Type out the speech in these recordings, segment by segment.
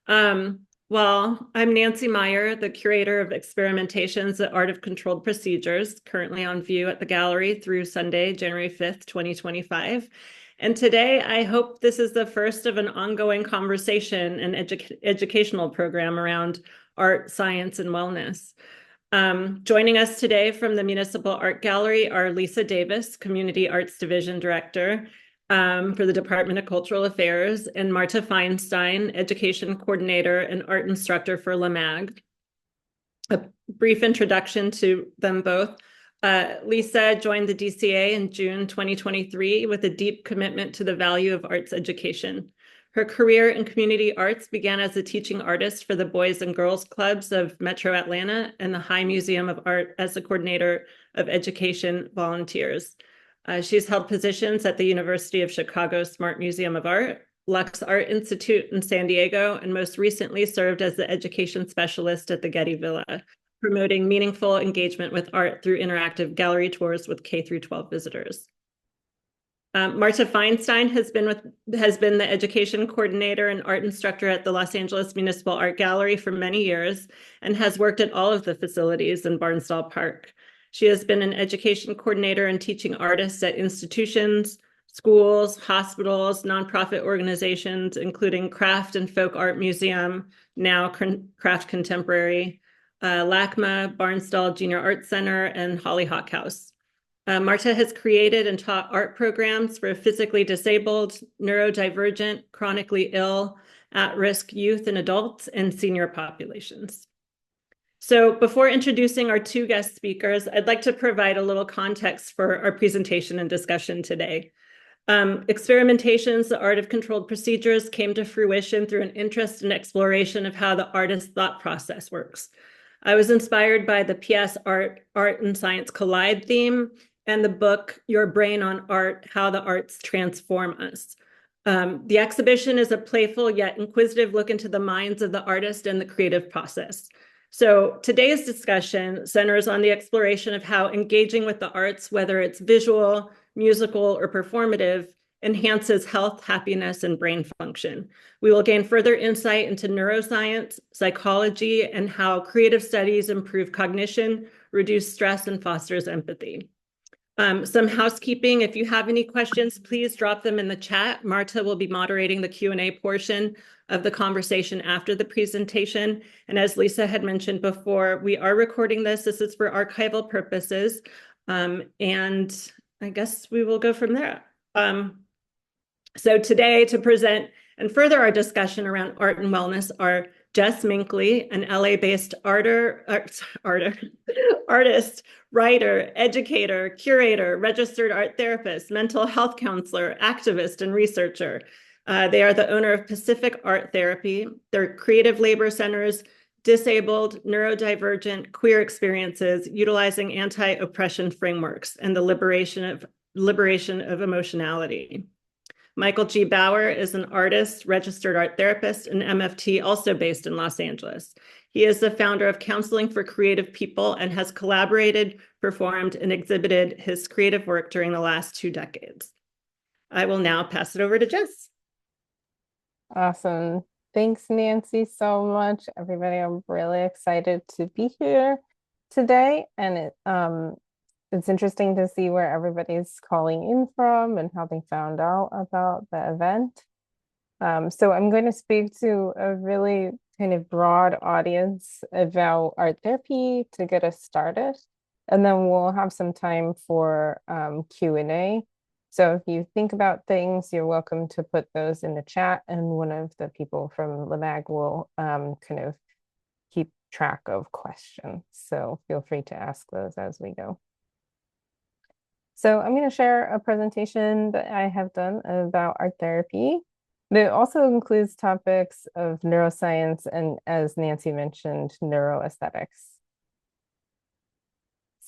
Well, I'm Nancy Meyer, the curator of experimentations at Art of Controlled Procedures, currently on view at the gallery through Sunday, January 5th, 2025. And today, I hope this is the first of an ongoing conversation and educational program around art, science, and wellness. Joining us today from the Municipal Art Gallery are Lisa Davis, Community Arts Division Director, for the Department of Cultural Affairs, and Marta Feinstein, Education Coordinator and Art Instructor for LAMAG. A brief introduction to them both. Lisa joined the DCA in June 2023 with a deep commitment to the value of arts education. Her career in community arts began as a teaching artist for the Boys and Girls Clubs of Metro Atlanta and the High Museum of Art as the coordinator of education volunteers. She's held positions at the University of Chicago Smart Museum of Art, Lux Art Institute in San Diego, and most recently served as the education specialist at the Getty Villa, promoting meaningful engagement with art through interactive gallery tours with K-12 visitors. Marta Feinstein has been the education coordinator and art instructor at the Los Angeles Municipal Art Gallery for many years and has worked at all of the facilities in Barnsdall Park. She has been an education coordinator and teaching artists at institutions, schools, hospitals, nonprofit organizations, including Craft and Folk Art Museum, now Craft Contemporary, LACMA, Barnsdall Junior Art Center, and Hollyhock House. Marta has created and taught art programs for physically disabled, neurodivergent, chronically ill, at-risk youth and adults, and senior populations. So before introducing our two guest speakers, I'd like to provide a little context for our presentation and discussion today. Experimentations, the art of controlled procedures, came to fruition through an interest and exploration of how the artist's thought process works. I was inspired by the PS Art and Science Collide theme and the book, Your Brain on Art, How the Arts Transform Us. The exhibition is a playful yet inquisitive look into the minds of the artist and the creative process. So today's discussion centers on the exploration of how engaging with the arts, whether it's visual, musical, or performative, enhances health, happiness, and brain function. We will gain further insight into neuroscience, psychology, and how creative studies improve cognition, reduce stress, and fosters empathy. Some housekeeping. If you have any questions, please drop them in the chat. Marta will be moderating the Q&A portion of the conversation after the presentation. And as Lisa had mentioned before, we are recording this. This is for archival purposes. And I guess we will go from there. So today, to present and further our discussion around art and wellness are Jess Minckley, an LA-based artist, writer, educator, curator, registered art therapist, mental health counselor, activist, and researcher. They are the owner of Pacific Art Therapy. They're creative labor centers, disabled, neurodivergent, queer experiences, utilizing anti-oppression frameworks and the liberation of emotionality. Michael G. Bauer is an artist, registered art therapist, and MFT, also based in Los Angeles. He is the founder of Counseling for Creative People and has collaborated, performed, and exhibited his creative work during the last 2 decades. I will now pass it over to Jess. Awesome. Thanks, Nancy, so much. Everybody, I'm really excited to be here today. And it's interesting to see where everybody's calling in from and how they found out about the event. So I'm going to speak to a really kind of broad audience about art therapy to get us started. And then we'll have some time for Q&A. So if you think about things, you're welcome to put those in the chat, and one of the people from LAMAG will kind of keep track of questions. So feel free to ask those as we go. So I'm going to share a presentation that I have done about art therapy. It also includes topics of neuroscience and, as Nancy mentioned, neuroaesthetics.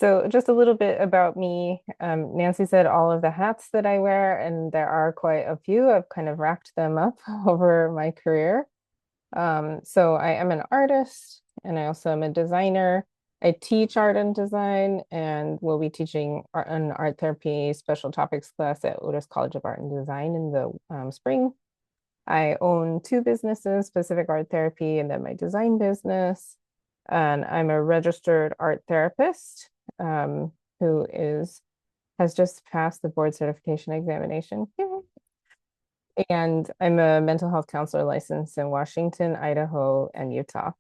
So just a little bit about me. Nancy said all of the hats that I wear, and there are quite a few. I've kind of racked them up over my career. So I am an artist, and I also am a designer. I teach art and design, and will be teaching an art therapy special topics class at Otis College of Art and Design in the spring. I own two businesses, Pacific Art Therapy and then my design business. And I'm a registered art therapist who has just passed the board certification examination. And I'm a mental health counselor licensed in Washington, Idaho, and Utah.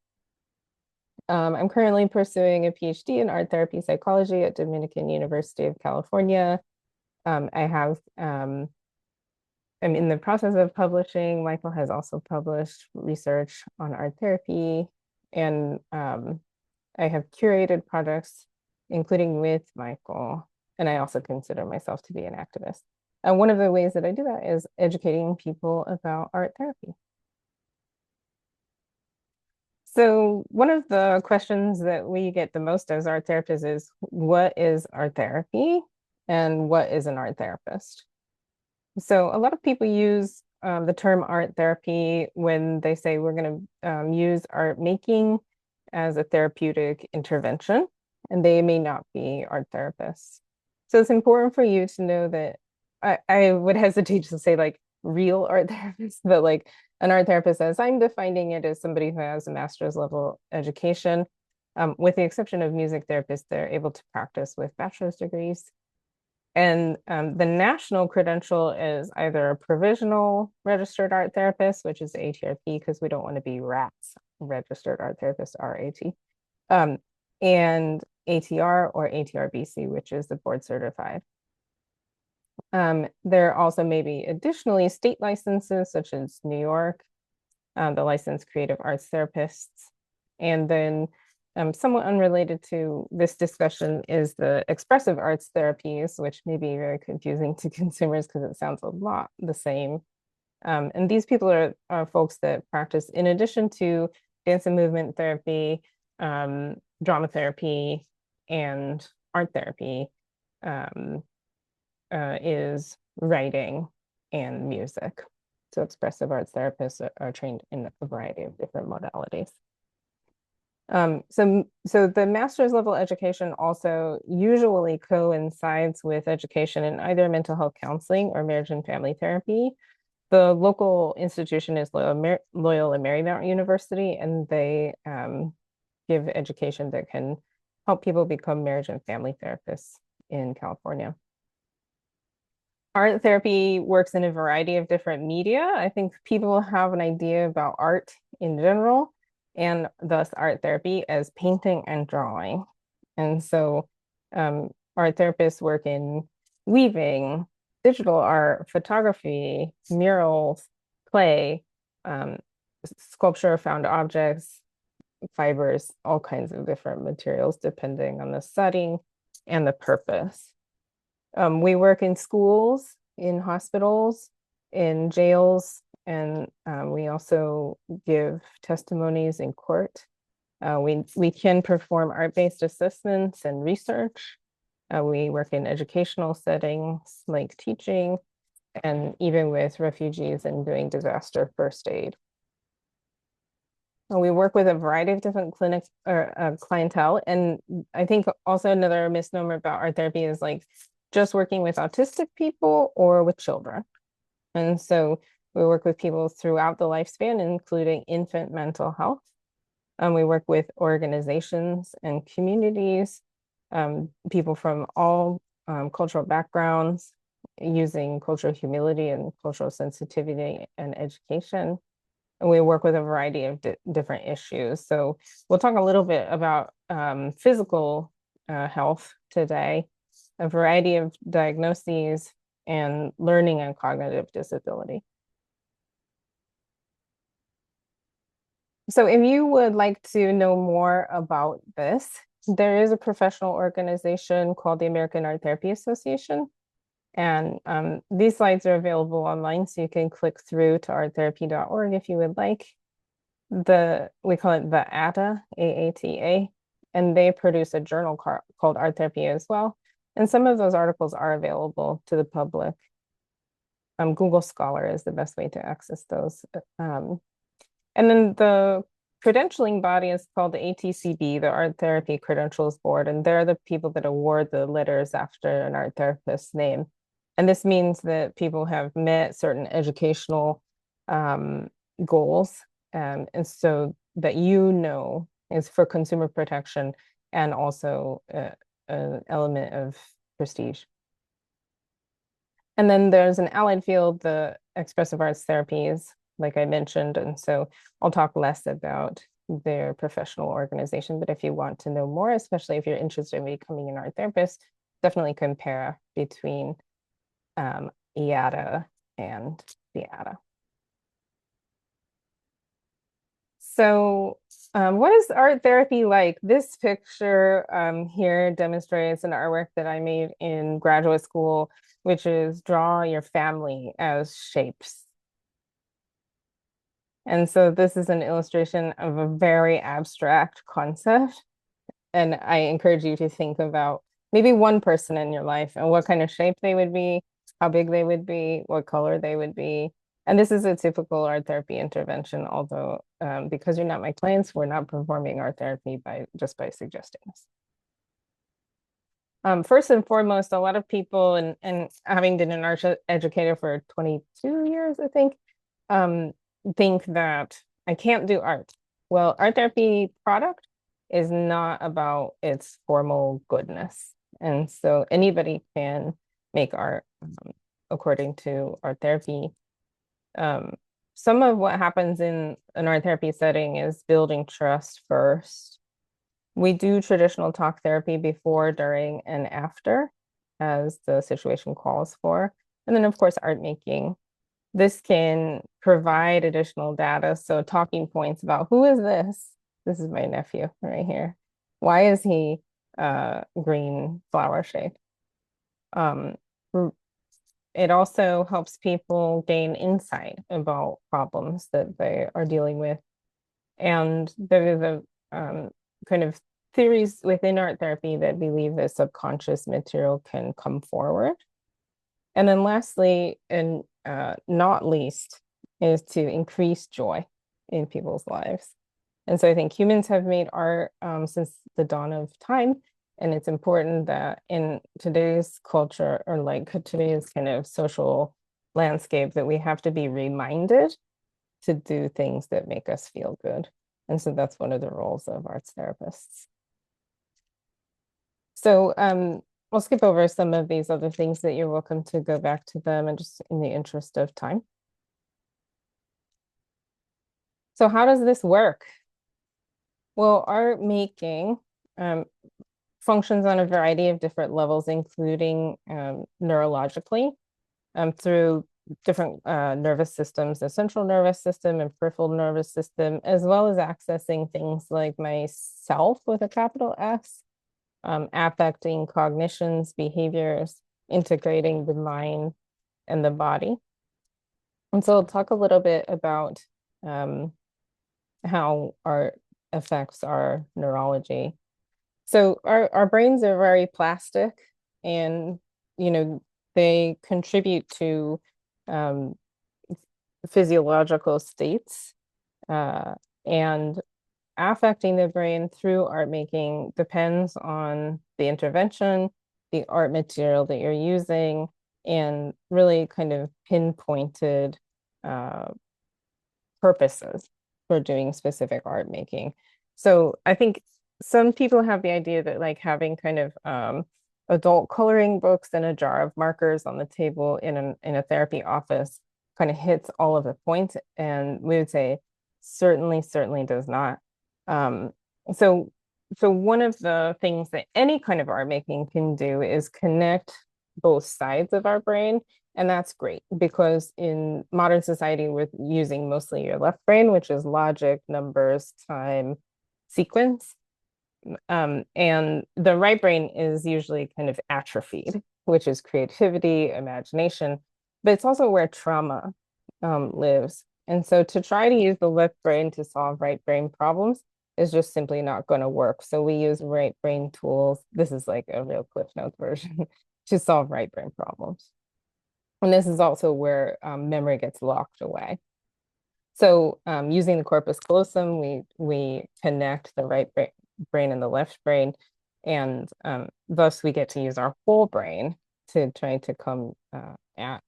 I'm currently pursuing a PhD in art therapy psychology at Dominican University of California. I'm in the process of publishing. Michael has also published research on art therapy, and I have curated projects, including with Michael, and I also consider myself to be an activist. And one of the ways that I do that is educating people about art therapy. So one of the questions that we get the most as art therapists is, what is art therapy and what is an art therapist? So a lot of people use the term art therapy when they say we're going to use art making as a therapeutic intervention, and they may not be art therapists. So it's important for you to know that I would hesitate to say like real art therapists, but like an art therapist, as I'm defining it, as somebody who has a master's level education. With the exception of music therapists, they're able to practice with bachelor's degrees. And the national credential is either a provisional registered art therapist, which is ATRP, because we don't want to be RATs, registered art therapist, RAT, and ATR or ATRBC, which is the board certified. There also may be additionally state licenses, such as New York, the licensed creative arts therapists. And then somewhat unrelated to this discussion is the expressive arts therapies, which may be very confusing to consumers because it sounds a lot the same. And these people are folks that practice, in addition to dance and movement therapy, drama therapy, and art therapy, is writing and music. So expressive arts therapists are trained in a variety of different modalities. So the master's level education also usually coincides with education in either mental health counseling or marriage and family therapy. The local institution is Loyola Marymount University, and they give education that can help people become marriage and family therapists in California. Art therapy works in a variety of different media. I think people have an idea about art in general, and thus art therapy as painting and drawing. And so art therapists work in weaving, digital art, photography, murals, clay, sculpture, found objects, fibers, all kinds of different materials depending on the setting and the purpose. We work in schools, in hospitals, in jails, and we also give testimonies in court. We can perform art-based assessments and research. We work in educational settings like teaching, and even with refugees and doing disaster first aid. We work with a variety of different clinics or clientele. And I think also another misnomer about art therapy is like just working with autistic people or with children. And so we work with people throughout the lifespan, including infant mental health. We work with organizations and communities, people from all cultural backgrounds, using cultural humility and cultural sensitivity and education. And we work with a variety of different issues. So we'll talk a little bit about physical health today, a variety of diagnoses, and learning and cognitive disability. So if you would like to know more about this, there is a professional organization called the American Art Therapy Association. And these slides are available online, so you can click through to arttherapy.org if you would like. We call it the ATA, AATA, and they produce a journal called Art Therapy as well. And some of those articles are available to the public. Google Scholar is the best way to access those. And then the credentialing body is called the ATCB, the Art Therapy Credentials Board, and they're the people that award the letters after an art therapist's name. And this means that people have met certain educational goals, and so that is for consumer protection and also an element of prestige. And then there's an allied field, the expressive arts therapies, like I mentioned. And so I'll talk less about their professional organization. But if you want to know more, especially if you're interested in becoming an art therapist, definitely compare between IATA and IATA. So what is art therapy like? This picture here demonstrates an artwork that I made in graduate school, which is draw your family as shapes. And so this is an illustration of a very abstract concept. And I encourage you to think about maybe one person in your life and what kind of shape they would be, how big they would be, what color they would be. And this is a typical art therapy intervention, although because you're not my clients, we're not performing art therapy just by suggesting this. First and foremost, a lot of people, and having been an art educator for 22 years, I think that I can't do art. Well, art therapy product is not about its formal goodness. And so anybody can make art according to art therapy. Some of what happens in an art therapy setting is building trust first. We do traditional talk therapy before, during, and after, as the situation calls for. And then, of course, art making. This can provide additional data. So talking points about who is this? This is my nephew right here. Why is he green flower shaped? It also helps people gain insight about problems that they are dealing with. And there is a kind of theories within art therapy that believe that subconscious material can come forward. And then lastly, and not least, is to increase joy in people's lives. And so I think humans have made art since the dawn of time. And it's important that in today's culture, or like today's kind of social landscape, that we have to be reminded to do things that make us feel good. And so that's one of the roles of arts therapists. So I'll skip over some of these other things that you're welcome to go back to them, and just in the interest of time. So how does this work? Well, art making functions on a variety of different levels, including neurologically through different nervous systems, the central nervous system and peripheral nervous system, as well as accessing things like myself with a capital S, affecting cognitions, behaviors, integrating the mind and the body. And so I'll talk a little bit about how art affects our neurology. So our brains are very plastic, and they contribute to physiological states, and affecting the brain through art making depends on the intervention, the art material that you're using, and really kind of pinpointed purposes for doing specific art making. So I think some people have the idea that like having kind of adult coloring books and a jar of markers on the table in a therapy office kind of hits all of the points, and we would say certainly does not. So one of the things that any kind of art making can do is connect both sides of our brain. And that's great because in modern society, we're using mostly your left brain, which is logic, numbers, time, sequence. And the right brain is usually kind of atrophied, which is creativity, imagination, but it's also where trauma lives. And so to try to use the left brain to solve right brain problems is just simply not going to work. So we use right brain tools. This is like a real Cliff Notes version to solve right brain problems. And this is also where memory gets locked away. So using the corpus callosum, we connect the right brain and the left brain, and thus we get to use our whole brain to try to come at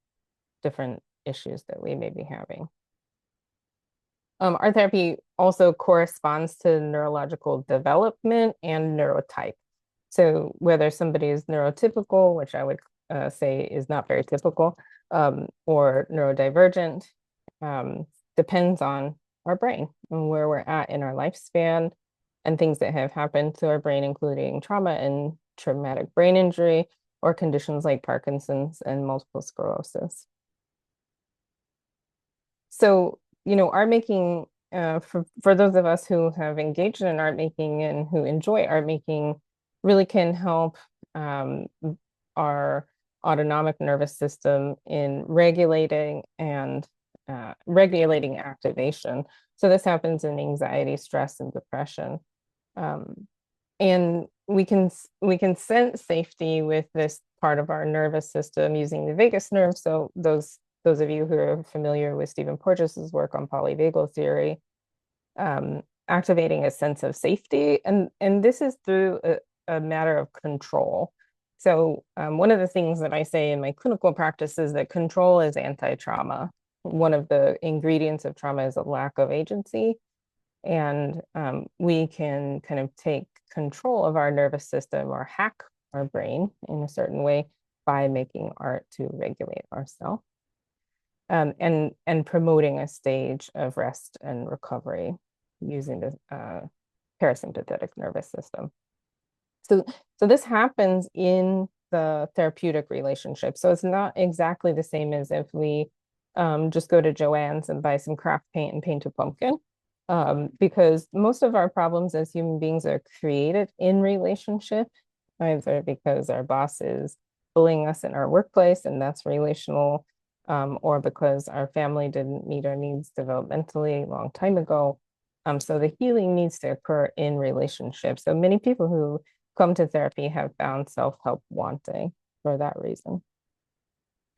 different issues that we may be having. Art therapy also corresponds to neurological development and neurotype. So whether somebody is neurotypical, which I would say is not very typical, or neurodivergent, um, depends on our brain and where we're at in our lifespan and things that have happened to our brain, including trauma and traumatic brain injury, or conditions like Parkinson's and multiple sclerosis. So, art making, for those of us who have engaged in art making and who enjoy art making, really can help our autonomic nervous system in regulating activation. So this happens in anxiety, stress, and depression. Um, and we can sense safety with this part of our nervous system using the vagus nerve. So those of you who are familiar with Stephen Porges's work on polyvagal theory, activating a sense of safety, and this is through a matter of control. So one of the things that I say in my clinical practice is that control is anti-trauma. One of the ingredients of trauma is a lack of agency. And we can kind of take control of our nervous system or hack our brain in a certain way by making art to regulate ourselves. And promoting a stage of rest and recovery using the parasympathetic nervous system. So this happens in the therapeutic relationship. So it's not exactly the same as if we just go to Joann's and buy some craft paint and paint a pumpkin. Because most of our problems as human beings are created in relationship, either because our boss is bullying us in our workplace and that's relational, or because our family didn't meet our needs developmentally a long time ago. So the healing needs to occur in relationship. So many people who come to therapy have found self-help wanting for that reason.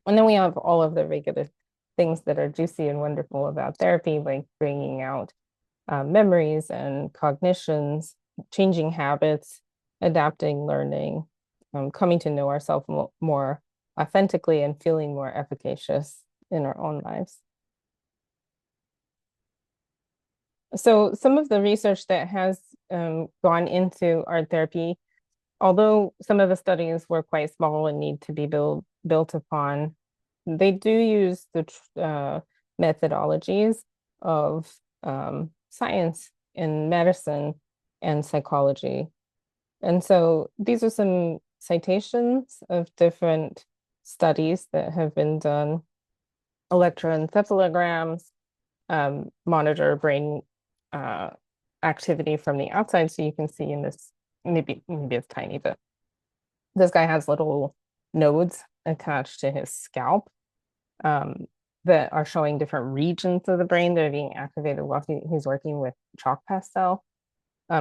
And then we have all of the regular things that are juicy and wonderful about therapy, like bringing out memories and cognitions, changing habits, adapting, learning, coming to know ourselves more authentically and feeling more efficacious in our own lives. So some of the research that has gone into art therapy, although some of the studies were quite small and need to be built upon, they do use the methodologies of science and medicine and psychology. And so these are some citations of different studies that have been done. Electroencephalograms monitor brain activity from the outside. So you can see in this, maybe it's tiny, but this guy has little nodes attached to his scalp that are showing different regions of the brain that are being activated while he's working with chalk pastel.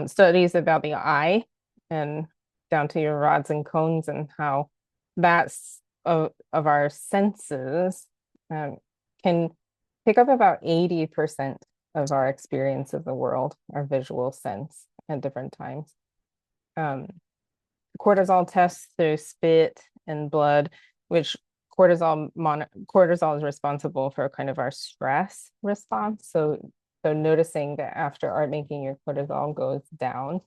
Studies about the eye and down to your rods and cones and how that's of our senses can pick up about 80% of our experience of the world, our visual sense at different times. Cortisol tests through spit and blood, which cortisol is responsible for kind of our stress response. So noticing that after art making, your cortisol goes down.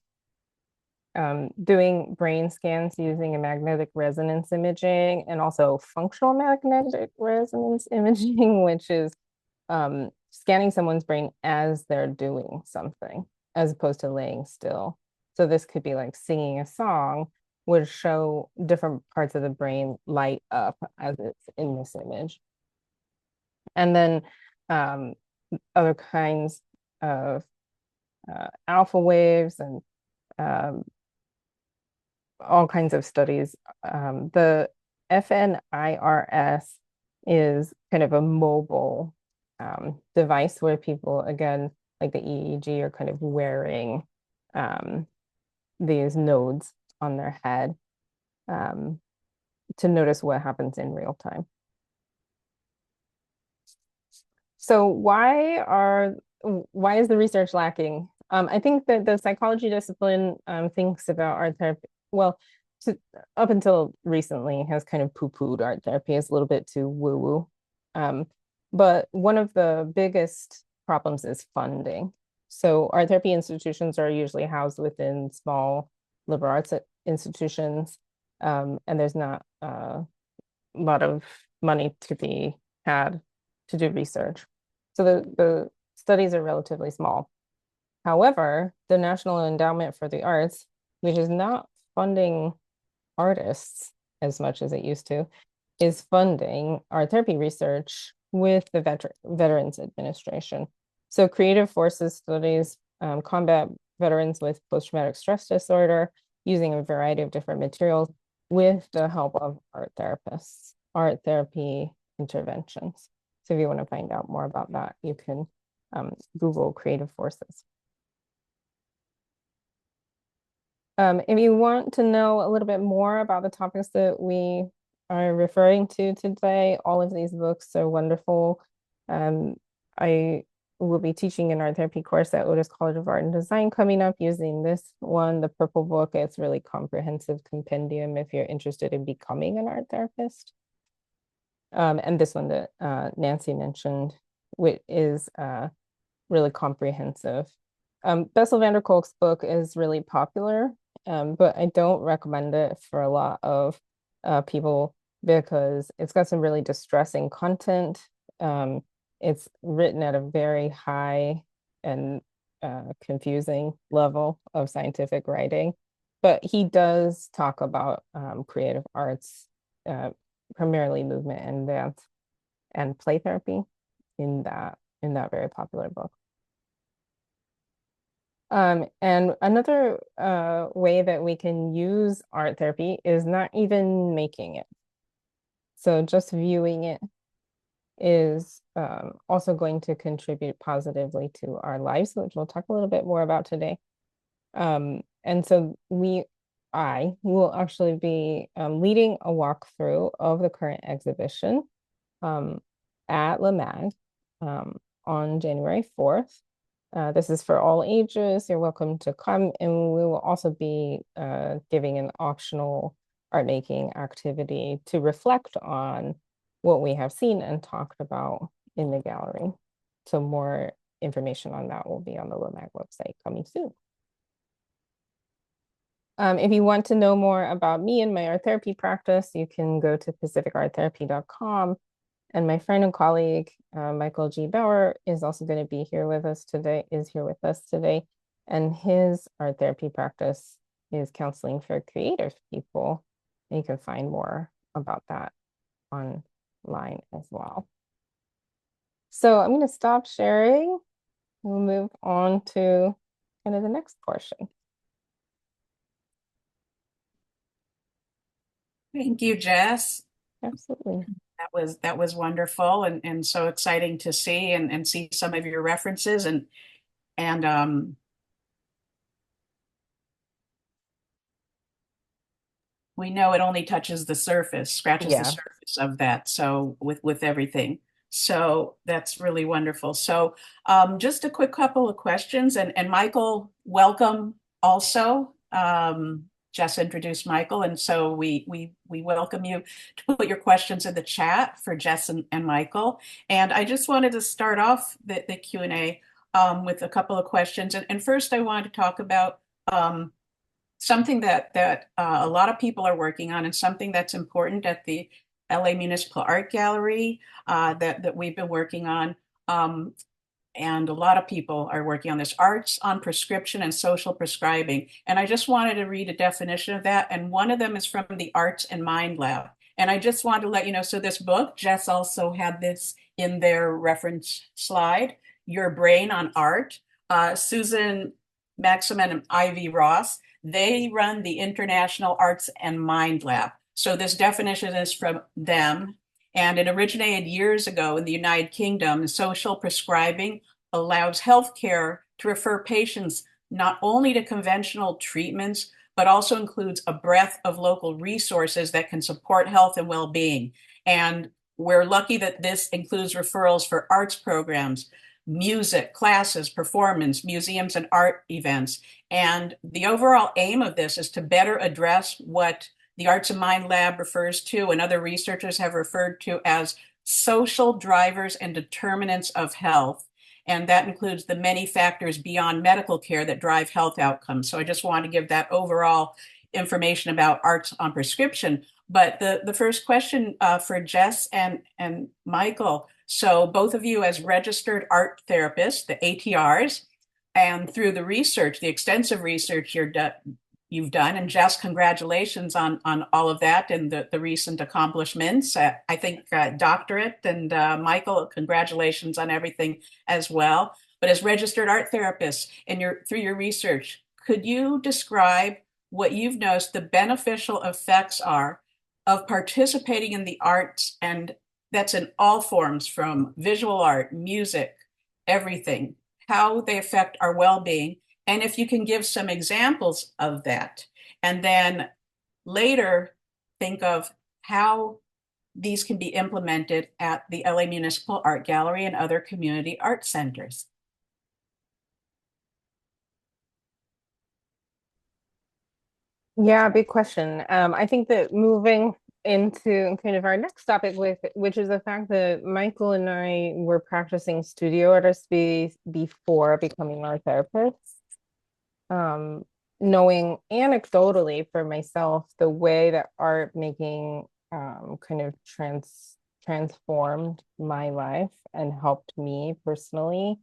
Doing brain scans using a magnetic resonance imaging and also functional magnetic resonance imaging, which is scanning someone's brain as they're doing something, as opposed to laying still. So this could be like singing a song would show different parts of the brain light up as it's in this image. And then other kinds of alpha waves and all kinds of studies. The FNIRS is kind of a mobile device where people, again, like the EEG, are kind of wearing these nodes on their head to notice what happens in real time. So why is the research lacking? I think that the psychology discipline thinks about art therapy, well, up until recently has kind of poo-pooed art therapy as a little bit too woo-woo. But one of the biggest problems is funding. So art therapy institutions are usually housed within small liberal arts institutions, and there's not a lot of money to be had to do research. So the studies are relatively small. However, the National Endowment for the Arts, which is not funding artists as much as it used to, is funding art therapy research with the Veterans Administration. So Creative Forces studies combat veterans with post-traumatic stress disorder using a variety of different materials with the help of art therapists, art therapy interventions. So if you want to find out more about that, you can Google Creative Forces. If you want to know a little bit more about the topics that we are referring to today, all of these books are wonderful. I will be teaching an art therapy course at Otis College of Art and Design coming up using this one, the purple book. It's really comprehensive compendium if you're interested in becoming an art therapist. And this one that Nancy mentioned, which is really comprehensive. Bessel van der Kolk's book is really popular, but I don't recommend it for a lot of people because it's got some really distressing content. It's written at a very high and confusing level of scientific writing, but he does talk about creative arts, primarily movement and dance and play therapy in that very popular book. And another way that we can use art therapy is not even making it. So just viewing it is also going to contribute positively to our lives, which we'll talk a little bit more about today. And so I will actually be leading a walkthrough of the current exhibition at LAMAG on January 4th. This is for all ages. You're welcome to come, and we will also be giving an optional art making activity to reflect on what we have seen and talked about in the gallery. So more information on that will be on the LAMAG website coming soon. If you want to know more about me and my art therapy practice, you can go to pacificarttherapy.com. And my friend and colleague, Michael G. Bauer, is also going to be here with us today, And his art therapy practice is counseling for creative people. And you can find more about that online as well. So I'm going to stop sharing. We'll move on to kind of the next portion. Thank you, Jess. Absolutely. That was wonderful and so exciting to see and see some of your references and we know it only touches the surface, scratches the surface of that. So with everything. So that's really wonderful. So just a quick couple of questions and Michael, welcome also. Jess introduced Michael, and so we welcome you to put your questions in the chat for Jess and Michael. And I just wanted to start off the Q&A with a couple of questions. And first, I wanted to talk about something that a lot of people are working on, and something that's important at the LA Municipal Art Gallery that we've been working on. And a lot of people are working on this, arts on prescription and social prescribing. And I just wanted to read a definition of that. And one of them is from the Arts and Mind Lab. And I just wanted to let you know, so this book, Jess also had this in their reference slide, Your Brain on Art. Susan Maximin and Ivy Ross, they run the International Arts and Mind Lab. So this definition is from them. And it originated years ago in the United Kingdom. Social prescribing allows healthcare to refer patients not only to conventional treatments, but also includes a breadth of local resources that can support health and well-being. And we're lucky that this includes referrals for arts programs, music, classes, performance, museums, and art events. And the overall aim of this is to better address what the Arts and Mind Lab refers to, and other researchers have referred to as social drivers and determinants of health. And that includes the many factors beyond medical care that drive health outcomes. So I just want to give that overall information about arts on prescription. But the first question for Jess and Michael, so both of you as registered art therapists, the ATRs, and through the research, the extensive research you've done, and Jess, congratulations on all of that and the recent accomplishments. I think doctorate, and Michael, congratulations on everything as well. But as registered art therapists, through your research, could you describe what you've noticed the beneficial effects are of participating in the arts, and that's in all forms, from visual art, music, everything, how they affect our well-being, and if you can give some examples of that. And then later, think of how these can be implemented at the LA Municipal Art Gallery and other community art centers. Yeah, big question. I think that moving into kind of our next topic, which is the fact that Michael and I were practicing studio artists before becoming art therapists. Knowing anecdotally for myself the way that art making kind of transformed my life and helped me personally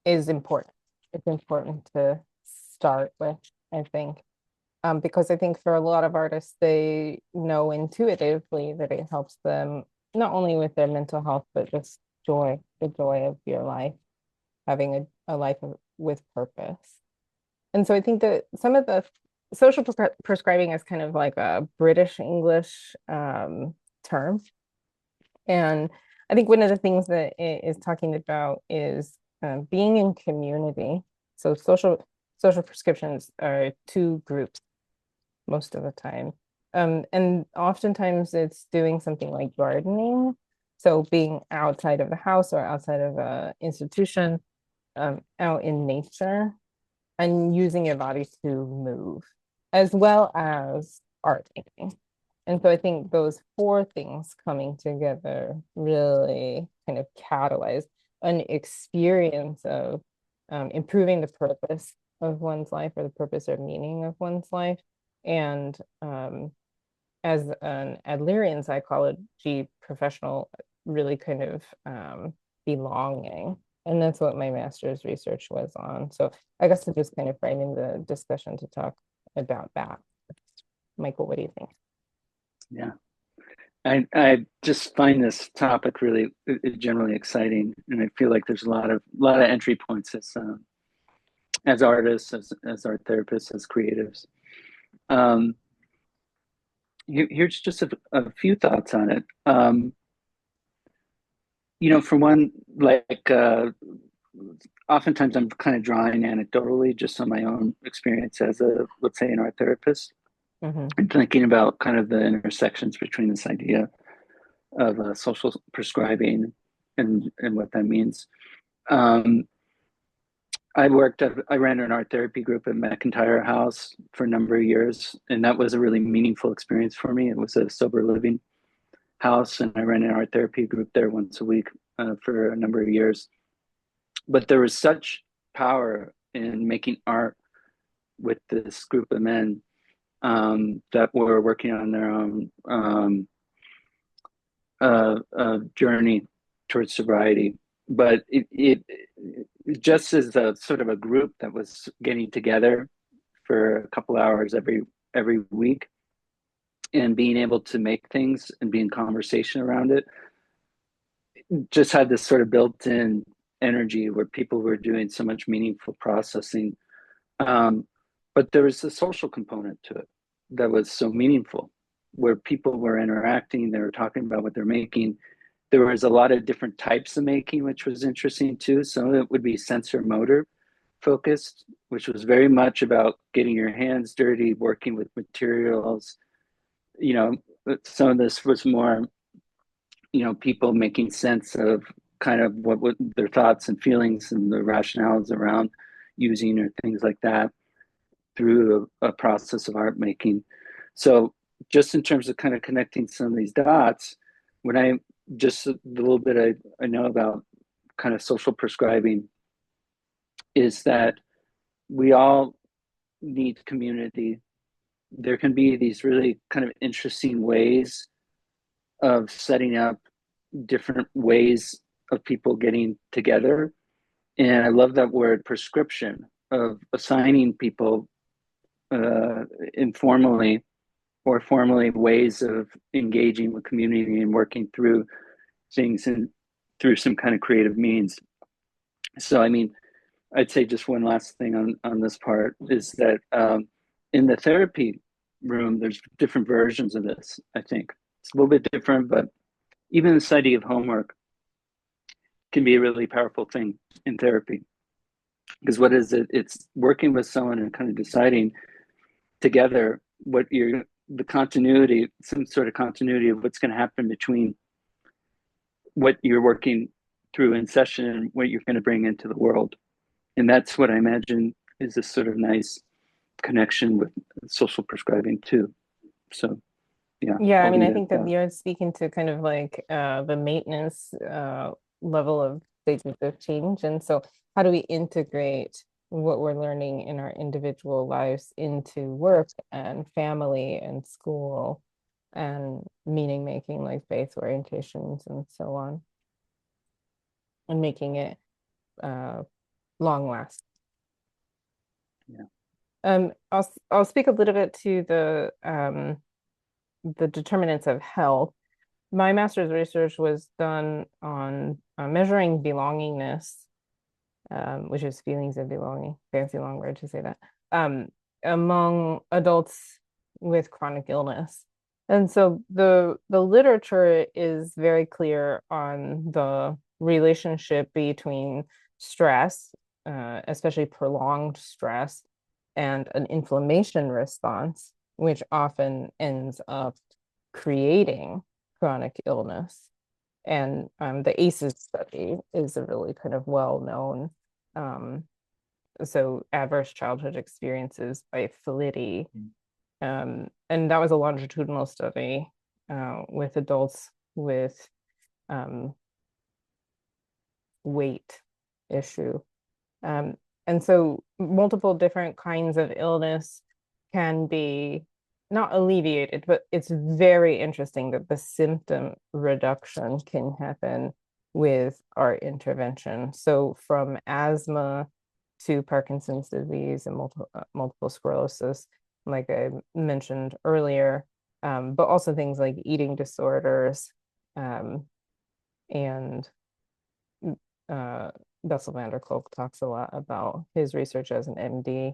is important. It's important to start with, I think, because I think for a lot of artists, they know intuitively that it helps them not only with their mental health, but just the joy of your life, having a life with purpose. And so I think that some of the social prescribing is kind of like a British English term. And I think one of the things that it is talking about is being in community. So social prescriptions are two groups most of the time. And oftentimes it's doing something like gardening. So being outside of the house or outside of an institution, out in nature and using your body to move, as well as art making. And so I think those four things coming together really kind of catalyze an experience of improving the purpose of one's life, or the purpose or meaning of one's life. And as an Adlerian psychology professional, really kind of belonging. And that's what my master's research was on. So I guess I'm just kind of framing the discussion to talk about that. Michael, what do you think? Yeah, I just find this topic really generally exciting, and I feel like there's a lot of entry points as artists, as art therapists, as creatives. Here's just a few thoughts on it. For one, like oftentimes I'm kind of drawing anecdotally just on my own experience as let's say, an art therapist, and thinking about kind of the intersections between this idea of social prescribing and what that means. I ran an art therapy group at McIntyre House for a number of years, and that was a really meaningful experience for me. It was a sober living house, and I ran an art therapy group there once a week for a number of years. But there was such power in making art with this group of men that were working on their own journey towards sobriety. But it just as a sort of a group that was getting together for a couple hours every week and being able to make things and be in conversation around it, just had this sort of built-in energy where people were doing so much meaningful processing. But there was a social component to it that was so meaningful, where people were interacting, they were talking about what they're making. There was a lot of different types of making, which was interesting too. Some of it would be sensor motor focused, which was very much about getting your hands dirty, working with materials. Some of this was more, people making sense of kind of what their thoughts and feelings and the rationales around using or things like that through a process of art making. So just in terms of kind of connecting some of these dots, when just a little bit I know about kind of social prescribing is that we all need community. There can be these really kind of interesting ways of setting up different ways of people getting together. And I love that word prescription of assigning people informally or formally ways of engaging with community and working through things and through some kind of creative means. So, I mean, I'd say just one last thing on this part is that in the therapy room, there's different versions of this, I think. It's a little bit different, but even this idea of homework can be a really powerful thing in therapy. Because what is it? It's working with someone and kind of deciding together what the continuity, some sort of continuity of what's going to happen between what you're working through in session and what you're going to bring into the world. And that's what I imagine is this sort of nice connection with social prescribing too. So, yeah. Yeah, I mean, I think that you're speaking to kind of like the maintenance level of stages of change. And so how do we integrate what we're learning in our individual lives into work and family and school and meaning making, like faith orientations and so on, and making it long lasting. Yeah. I'll speak a little bit to the determinants of health. My master's research was done on measuring belongingness, which is feelings of belonging, fancy long word to say that, among adults with chronic illness. And so the literature is very clear on the relationship between stress, especially prolonged stress, and an inflammation response, which often ends up creating chronic illness. And the ACEs study is a really kind of well-known, so adverse childhood experiences by Felitti. And that was a longitudinal study with adults with weight issue. And so multiple different kinds of illness can be not alleviated, but it's very interesting that the symptom reduction can happen with our intervention. So from asthma to Parkinson's disease and multiple sclerosis, like I mentioned earlier, but also things like eating disorders, and Bessel van der Kolk talks a lot about his research as an MD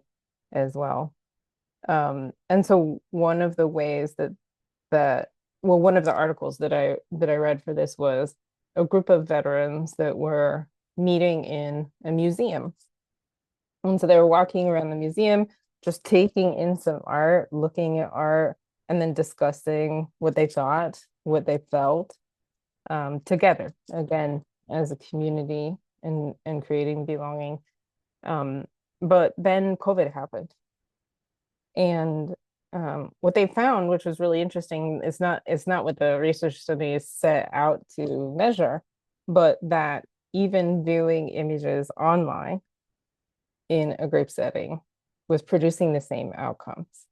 as well. And so one of the ways one of the articles that I read for this was a group of veterans that were meeting in a museum. And so they were walking around the museum, just taking in some art, looking at art, and then discussing what they thought, what they felt, together, again, as a community and creating belonging. But then COVID happened. And what they found, which was really interesting, it's not what the research study set out to measure, but that even viewing images online in a group setting was producing the same outcomes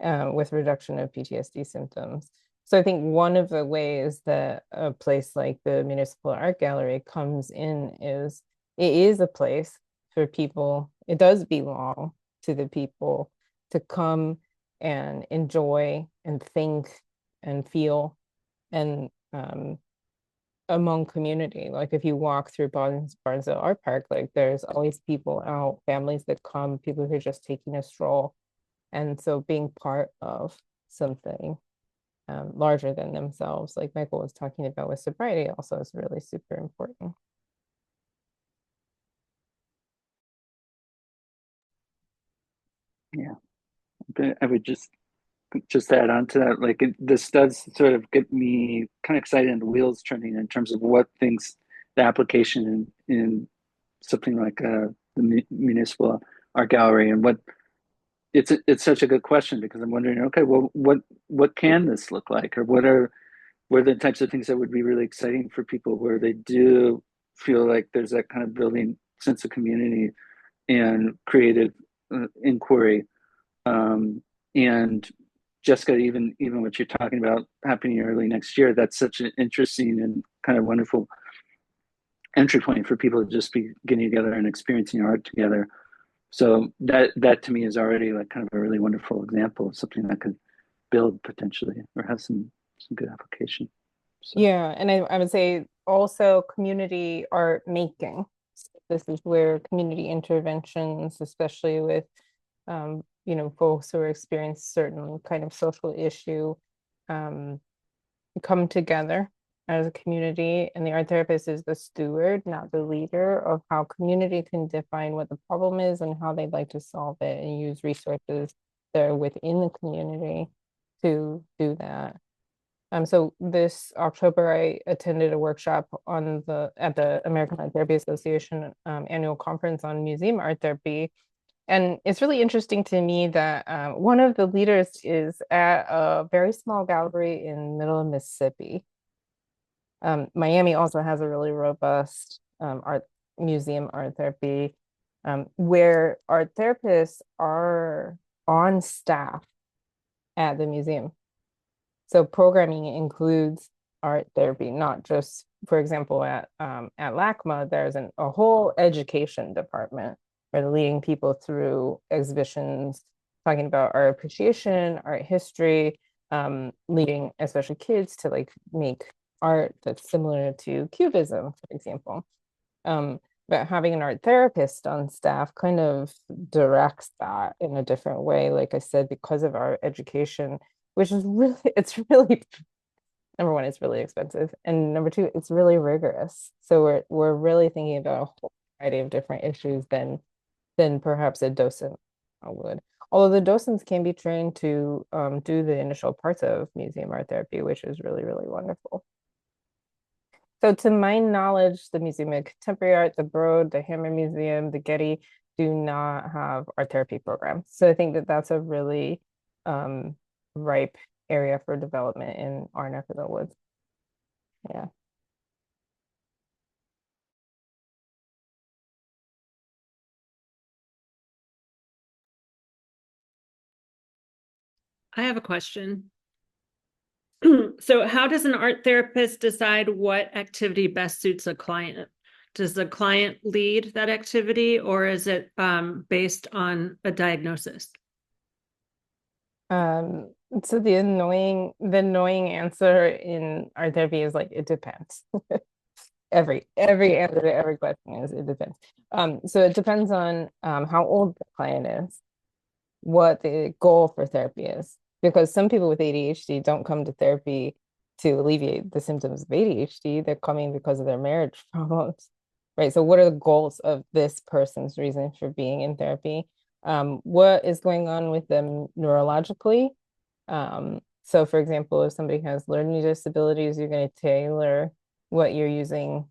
with reduction of PTSD symptoms. So I think one of the ways that a place like the Municipal Art Gallery comes in is it is a place for people, it does belong to the people to come and enjoy and think and feel, and among community. Like if you walk through Barnesville Art Park, like there's always people out, families that come, people who are just taking a stroll. And so being part of something larger than themselves, like Michael was talking about with sobriety, also is really super important. Yeah, I would just add on to that, like this does sort of get me kind of excited and the wheels turning in terms of what things the application in something like the Municipal Art Gallery, and what it's such a good question, because I'm wondering, okay, well, what can this look like, or what are the types of things that would be really exciting for people where they do feel like there's that kind of building sense of community and creative inquiry. And Jessica, even what you're talking about happening early next year, that's such an interesting and kind of wonderful entry point for people to just be getting together and experiencing art together. So that to me is already like kind of a really wonderful example of something that could build potentially or have some good application. So. Yeah, and I would say also community art making. This is where community interventions, especially with you know, folks who are experiencing certain kind of social issue, come together as a community, and the art therapist is the steward, not the leader, of how community can define what the problem is and how they'd like to solve it, and use resources that are within the community to do that. So this October, I attended a workshop at the American Art Therapy Association annual conference on museum art therapy. And it's really interesting to me that one of the leaders is at a very small gallery in middle of Mississippi. Miami also has a really robust art therapy, where art therapists are on staff at the museum. So programming includes art therapy, not just, for example, at LACMA, there's a whole education department where they're leading people through exhibitions, talking about art appreciation, art history, leading especially kids to like make art that's similar to Cubism, for example. But having an art therapist on staff kind of directs that in a different way, like I said, because of our education, which is really, it's really, number one, it's really expensive. And number two, it's really rigorous. So we're really thinking about a whole variety of different issues than perhaps a docent would. Although the docents can be trained to do the initial parts of museum art therapy, which is really, really wonderful. So to my knowledge, the Museum of Contemporary Art, the Broad, the Hammer Museum, the Getty do not have art therapy programs. So I think that that's a really ripe area for development in our neck of the woods. Yeah. I have a question. So how does an art therapist decide what activity best suits a client? Does the client lead that activity, or is it based on a diagnosis? So the annoying answer in art therapy is like, it depends. Every answer to every question is it depends. So it depends on how old the client is, what the goal for therapy is. Because some people with ADHD don't come to therapy to alleviate the symptoms of ADHD. They're coming because of their marriage problems, right? So what are the goals of this person's reason for being in therapy? What is going on with them neurologically? So for example, if somebody has learning disabilities, you're going to tailor what you're using,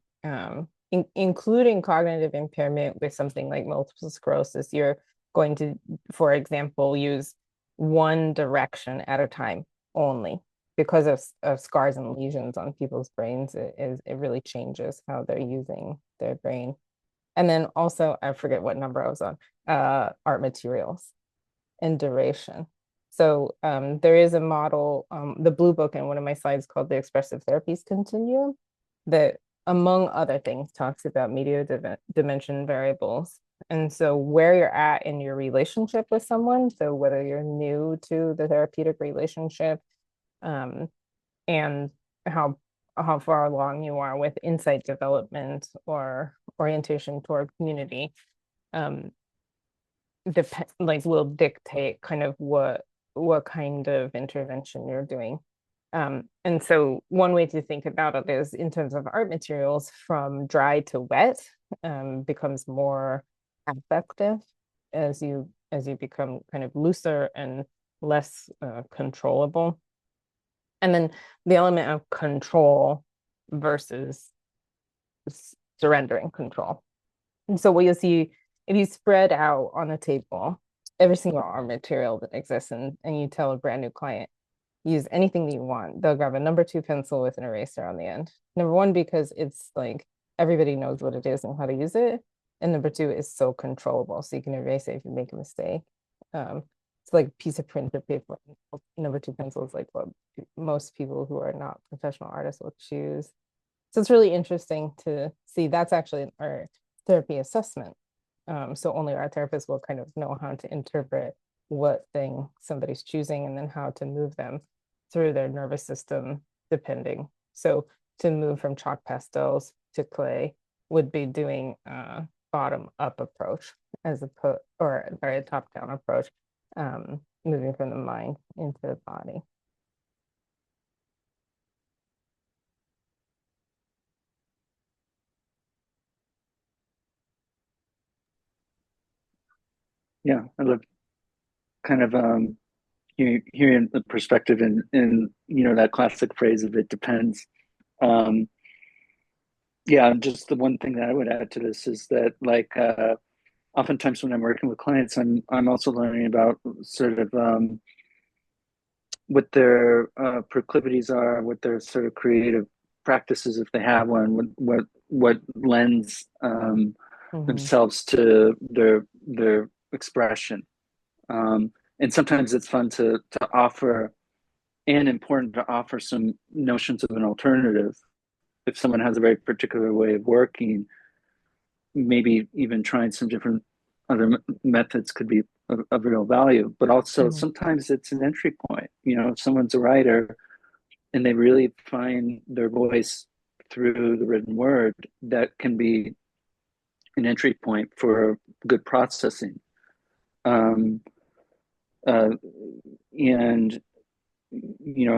including cognitive impairment with something like multiple sclerosis. You're going to, for example, use one direction at a time only because of scars and lesions on people's brains. It really changes how they're using their brain. And then also, I forget what number I was on, art materials and duration. So there is a model, the blue book in one of my slides called the Expressive Therapies Continuum, that among other things talks about media dimension variables. And so where you're at in your relationship with someone, so whether you're new to the therapeutic relationship, and how far along you are with insight development or orientation toward community, will dictate kind of what kind of intervention you're doing. And so one way to think about it is in terms of art materials, from dry to wet becomes more affective as you become kind of looser and less controllable. And then the element of control versus surrendering control. And so what you'll see, if you spread out on a table every single art material that exists, and you tell a brand new client, use anything that you want, they'll grab a number 2 pencil with an eraser on the end. Number one, because it's like everybody knows what it is and how to use it. And number two, is so controllable. So you can erase it if you make a mistake. It's like a piece of printer paper. Number two pencil is like what most people who are not professional artists will choose. So it's really interesting to see. That's actually an art therapy assessment. So only art therapists will kind of know how to interpret what thing somebody's choosing and then how to move them through their nervous system, depending. So to move from chalk pastels to clay would be doing a bottom up approach as opposed, or a top down approach, moving from the mind into the body. Yeah, I love kind of hearing the perspective in that classic phrase of "it depends." Um, yeah, and just the one thing that I would add to this is that like oftentimes when I'm working with clients, I'm also learning about sort of what their proclivities are, what their sort of creative practices, if they have one, what lends themselves to their expression. And sometimes it's fun to offer and important to offer some notions of an alternative. If someone has a very particular way of working, maybe even trying some different other methods could be of real value. But also sometimes it's an entry point. If someone's a writer and they really find their voice through the written word, that can be an entry point for good processing. And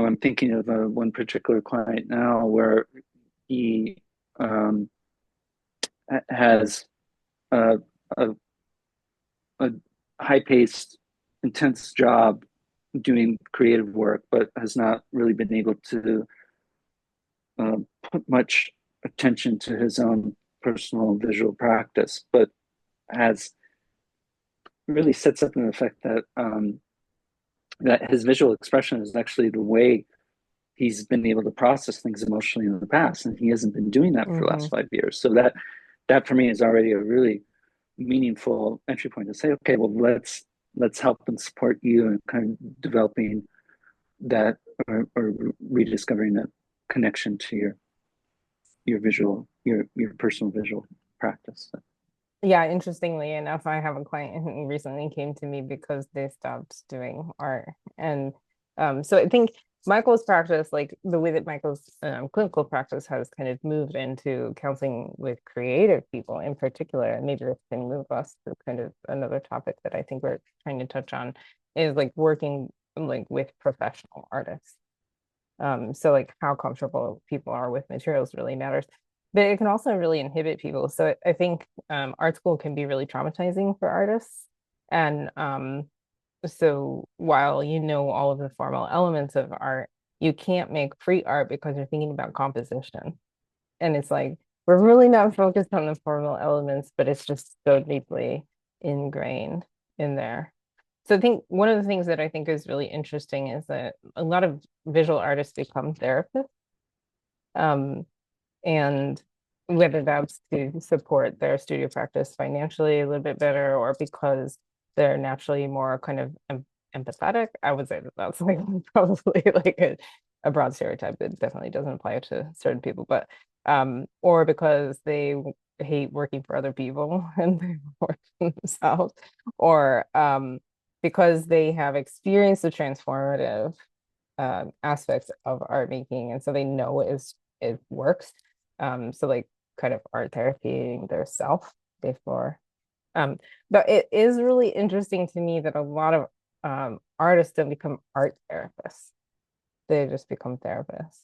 I'm thinking of one particular client now where he has a, a, a high-paced, intense job doing creative work, but has not really been able to put much attention to his own personal visual practice, but has really sets up an effect that that his visual expression is actually the way he's been able to process things emotionally in the past, and he hasn't been doing that for the last 5 years. So that for me is already a really meaningful entry point to say, okay, well, let's help and support you in kind of developing that or rediscovering that connection to your visual, your personal visual practice. Yeah, interestingly enough, I have a client who recently came to me because they stopped doing art. And so I think Michael's practice, like the way that Michael's clinical practice has kind of moved into counseling with creative people in particular, and maybe this can move us to kind of another topic that I think we're trying to touch on, is like working like with professional artists. So like how comfortable people are with materials really matters, but it can also really inhibit people. So I think art school can be really traumatizing for artists. And so while you know all of the formal elements of art, you can't make free art because you're thinking about composition. And it's like, we're really not focused on the formal elements, but it's just so deeply ingrained in there. So I think one of the things that I think is really interesting is that a lot of visual artists become therapists. And whether that's to support their studio practice financially a little bit better, or because they're naturally more kind of empathetic. I would say that that's like probably like a broad stereotype that definitely doesn't apply to certain people, but or because they hate working for other people and they work for themselves, or because they have experienced the transformative aspects of art making, and so they know it works. So like kind of art therapy their self before. But it is really interesting to me that a lot of artists don't become art therapists. They just become therapists.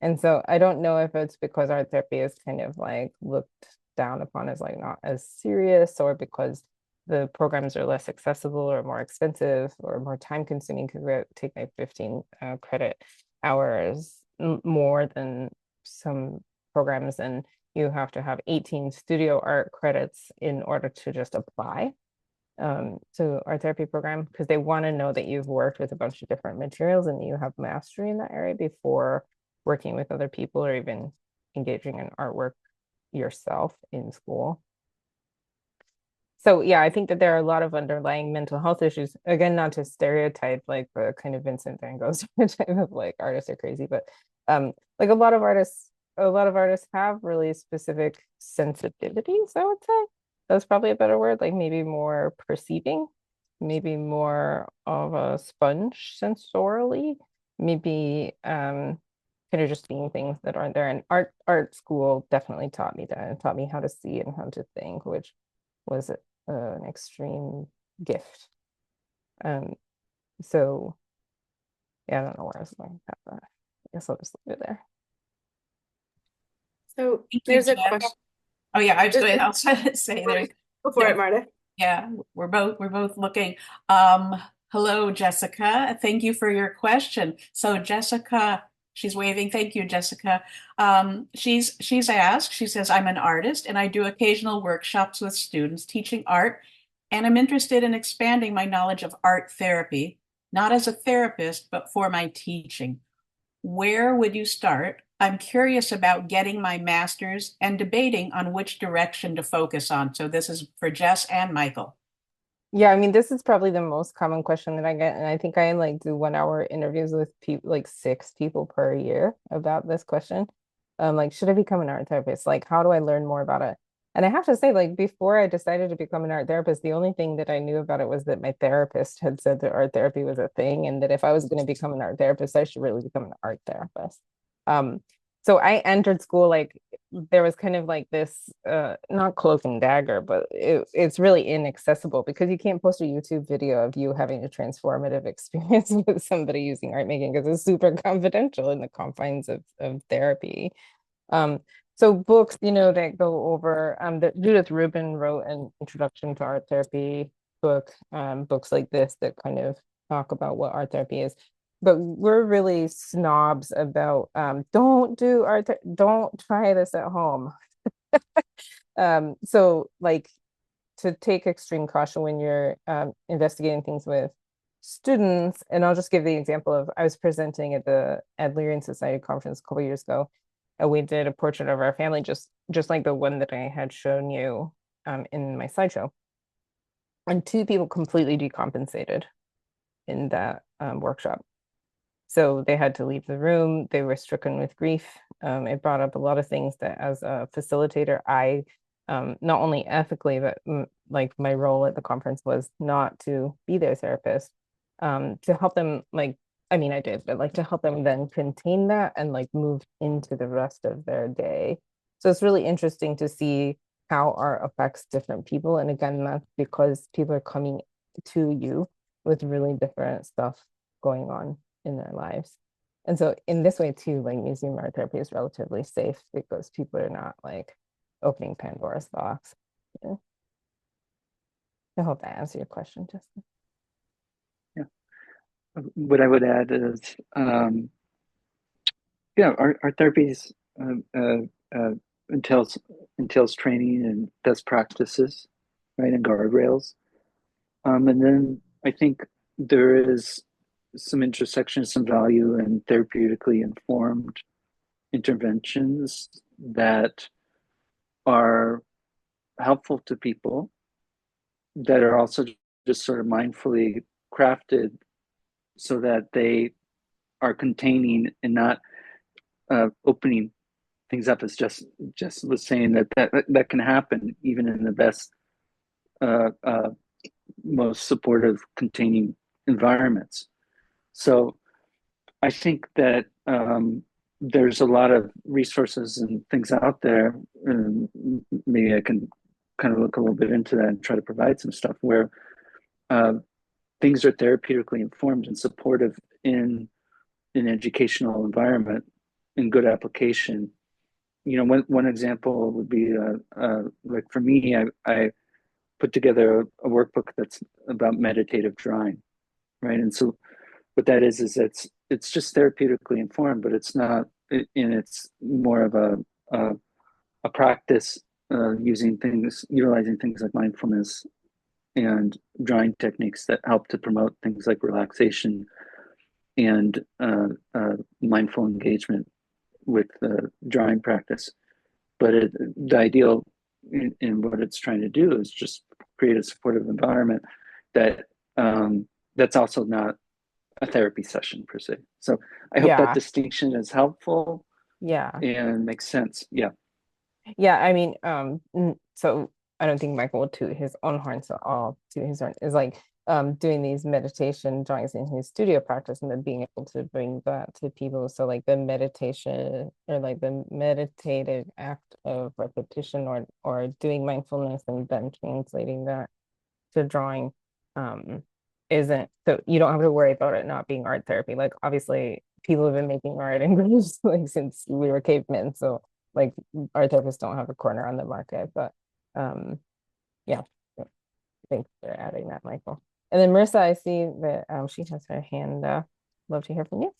And so I don't know if it's because art therapy is kind of like looked down upon as like not as serious, or because the programs are less accessible or more expensive or more time consuming, because we take like 15 credit hours more than some programs, and you have to have 18 studio art credits in order to just apply to art therapy program, because they want to know that you've worked with a bunch of different materials and you have mastery in that area before working with other people or even engaging in artwork yourself in school. So yeah, I think that there are a lot of underlying mental health issues. Again, not to stereotype like the kind of Vincent van Gogh stereotype of like artists are crazy, but like a lot of artists have really specific sensitivities, I would say. That's probably a better word, like maybe more perceiving, maybe more of a sponge sensorily, maybe kind of just seeing things that aren't there. And art school definitely taught me that and taught me how to see and how to think, which was an extreme gift. So yeah, I don't know where I was going with that. I guess I'll just leave it there. So Thank you, there's a Jess. question. Oh yeah, I was Just- going to say there. Go for it, Marta. Yeah, we're both looking. Hello, Jessica. Thank you for your question. So Jessica, she's waving. Thank you, Jessica. She's asked, she says, I'm an artist and I do occasional workshops with students teaching art, and I'm interested in expanding my knowledge of art therapy, not as a therapist, but for my teaching. Where would you start? I'm curious about getting my master's and debating on which direction to focus on. So this is for Jess and Michael. Yeah, I mean, this is probably the most common question that I get, and I think I like do 1 hour interviews with people, like 6 people per year about this question. Like, should I become an art therapist? Like, how do I learn more about it? And I have to say, like, before I decided to become an art therapist, the only thing that I knew about it was that my therapist had said that art therapy was a thing, and that if I was going to become an art therapist, I should really become an art therapist. So I entered school like there was kind of like this not cloak and dagger, but it's really inaccessible because you can't post a YouTube video of you having a transformative experience with somebody using art making because it's super confidential in the confines of therapy. So books, you know, that go over that Judith Rubin wrote an introduction to art therapy book, books like this that kind of talk about what art therapy is. But we're really snobs about don't do art, don't try this at home. So like to take extreme caution when you're investigating things with students, and I'll just give the example of I was presenting at the Adlerian Society conference a couple years ago, and we did a portrait of our family, just like the one that I had shown you in my slideshow. And 2 people completely decompensated in that workshop. So they had to leave the room. They were stricken with grief. It brought up a lot of things that as a facilitator, I not only ethically, but like my role at the conference was not to be their therapist, to help them like, I mean, I did, but like to help them then contain that and like move into the rest of their day. So it's really interesting to see how art affects different people. And again, that's because people are coming to you with really different stuff going on in their lives. And so in this way too, like museum art therapy is relatively safe because people are not like opening Pandora's box. Yeah. I hope that answers your question, Justin. Yeah. What I would add is, yeah, art therapy entails training and best practices, right, and guardrails. And then I think there is some intersection, some value in therapeutically informed interventions that are helpful to people that are also just sort of mindfully crafted so that they are containing and not opening things up. As just was saying, that can happen even in the best most supportive containing environments. So I think that there's a lot of resources and things out there, and maybe I can kind of look a little bit into that and try to provide some stuff where things are therapeutically informed and supportive in an educational environment in good application. You know, one example would be like for me, I put together a workbook that's about meditative drawing, right? And so what that is it's just therapeutically informed, but it's not, and it's more of a practice utilizing things like mindfulness and drawing techniques that help to promote things like relaxation and mindful engagement with the drawing practice. but the ideal in what it's trying to do is just create a supportive environment that that's also not a therapy session per se. So I hope that distinction is helpful. Yeah. And makes sense. Yeah. Yeah, I mean, so I don't think Michael will toot his own horn, so I'll toot his horn. Is like doing these meditation drawings in his studio practice and then being able to bring that to people. So like the meditation or like the meditative act of repetition or doing mindfulness and then translating that to drawing isn't, so you don't have to worry about it not being art therapy. Like obviously people have been making art in groups like since we were cavemen, so like art therapists don't have a corner on the market, but yeah, thanks for adding that, Michael. And then Marissa, I see that she has her hand up. Love to hear from you.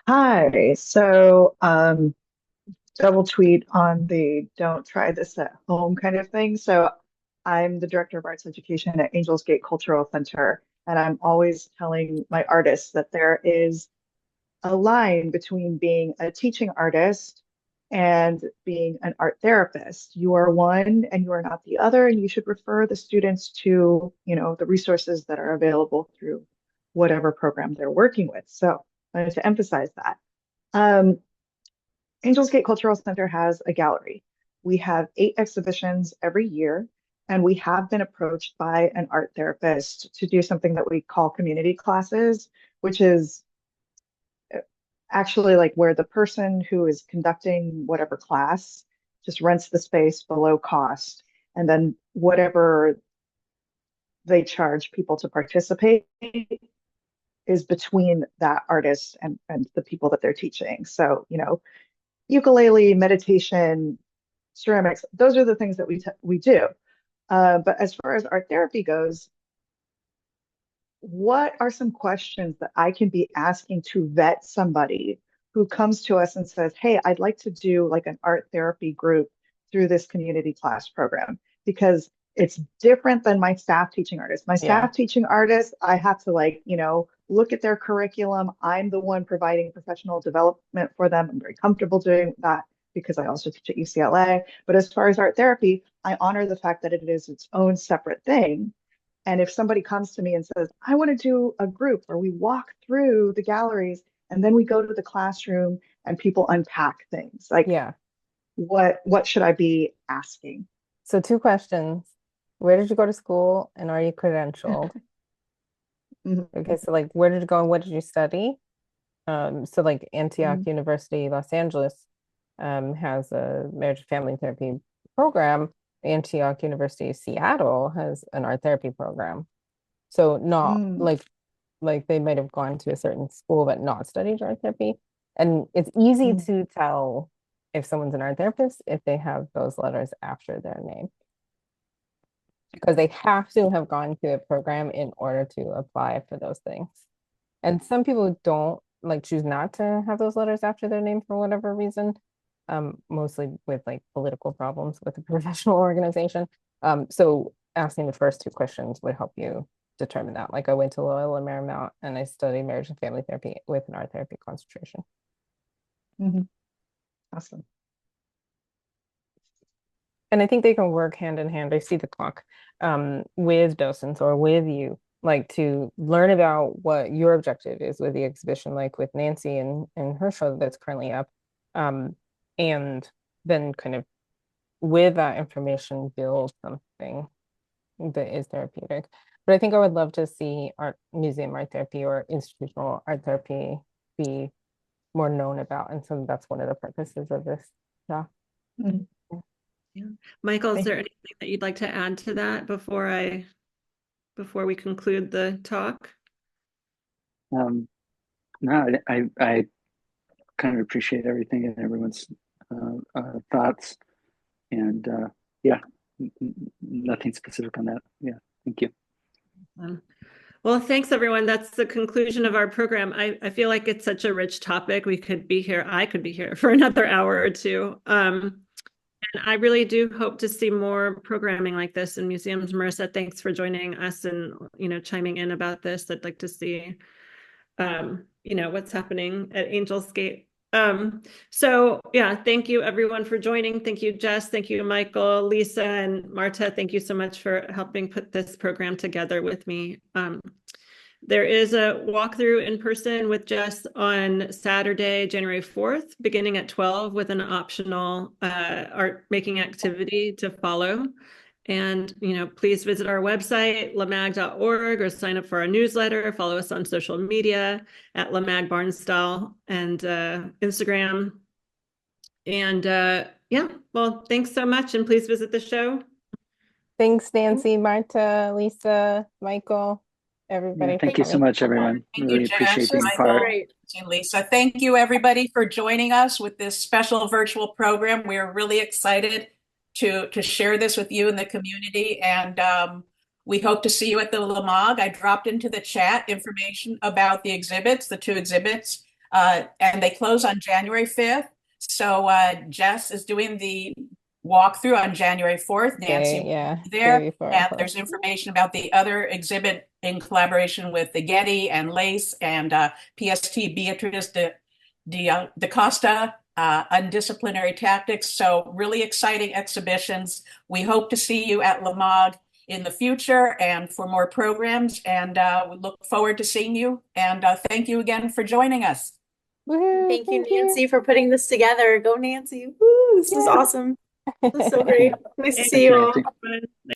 Hi. So double tweet on the don't try this at home kind of thing. So I'm the director of arts education at Angeles Cultural Center, and I'm always telling my artists that there is a line between being a teaching artist and being an art therapist. You are one and you are not the other, and you should refer the students to, the resources that are available through whatever program they're working with. So I wanted to emphasize that. Angels Gate Cultural Center has a gallery. We have 8 exhibitions every year, and we have been approached by an art therapist to do something that we call community classes, which is actually like where the person who is conducting whatever class just rents the space below cost, and then whatever they charge people to participate is between that artist and the people that they're teaching. So, ukulele, meditation, ceramics, those are the things that we do. But as far as art therapy goes, what are some questions that I can be asking to vet somebody who comes to us and says, hey, I'd like to do like an art therapy group through this community class program? Because it's different than my staff teaching artists. My staff teaching artists, I have to look at their curriculum. I'm the one providing professional development for them. I'm very comfortable doing that because I also teach at UCLA. But as far as art therapy, I honor the fact that it is its own separate thing. And if somebody comes to me and says, I want to do a group where we walk through the galleries and then we go to the classroom and people unpack things, like what should I be asking? So 2 questions. Where did you go to school and are you credentialed? Okay, so like where did you go and what did you study? So like Antioch University, Los Angeles has a marriage and family therapy program. Antioch University, Seattle has an art therapy program. So not like they might have gone to a certain school but not studied art therapy. And it's easy to tell if someone's an art therapist if they have those letters after their name, because they have to have gone to a program in order to apply for those things. And some people don't choose not to have those letters after their name for whatever reason, mostly with like political problems with a professional organization. So asking the first 2 questions would help you determine that. Like I went to Loyola Marymount and I studied marriage and family therapy with an art therapy concentration. Awesome. And I think they can work hand in hand. I see the clock with docents or with you, like to learn about what your objective is with the exhibition, like with Nancy and her show that's currently up. And then kind of with that information, build something that is therapeutic. But I think I would love to see museum art therapy or institutional art therapy be more known about. And so that's one of the purposes of this. Yeah. Michael, is there anything that you'd like to add to that before we conclude the talk? No, I kind of appreciate everything and everyone's thoughts, and nothing specific on that. Yeah, thank you. Well, thanks everyone. That's the conclusion of our program. I feel like it's such a rich topic. I could be here for another hour or 2. And I really do hope to see more programming like this in museums. Marissa, thanks for joining us and chiming in about this. I'd like to see what's happening at Angels Gate So yeah, thank you everyone for joining. Thank you, Jess. Thank you, Michael, Lisa, and Marta. Thank you so much for helping put this program together with me. There is a walkthrough in person with Jess on Saturday, January 4th, beginning at 12 with an optional art making activity to follow. And, please visit our website, lamag.org, or sign up for our newsletter. Follow us on social media at LAMAG Barnstall and Instagram. And yeah, well, thanks so much. And please visit the show. Thanks, Nancy, Marta, Lisa, Michael, everybody. Thank you so much, everyone. Thank Really you, Jess, appreciate being Michael, part. and Lisa. Thank you, everybody, for joining us with this special virtual program. We're really excited to share this with you in the community, and we hope to see you at the LAMAG. I dropped into the chat information about the exhibits, the 2 exhibits, and they close on January 5th. So Jess is doing the walkthrough on January 4th. Nancy there, and there's information about the other exhibit in collaboration with the Getty and Lace and PST Beatrice de Costa, Undisciplinary Tactics. So really exciting exhibitions. We hope to see you at LAMAG in the future and for more programs, and we look forward to seeing you. And thank you again for joining us. Thank you, Nancy, for putting this together. Go, Nancy. Woo, this is awesome. This is so great. Nice to see you all.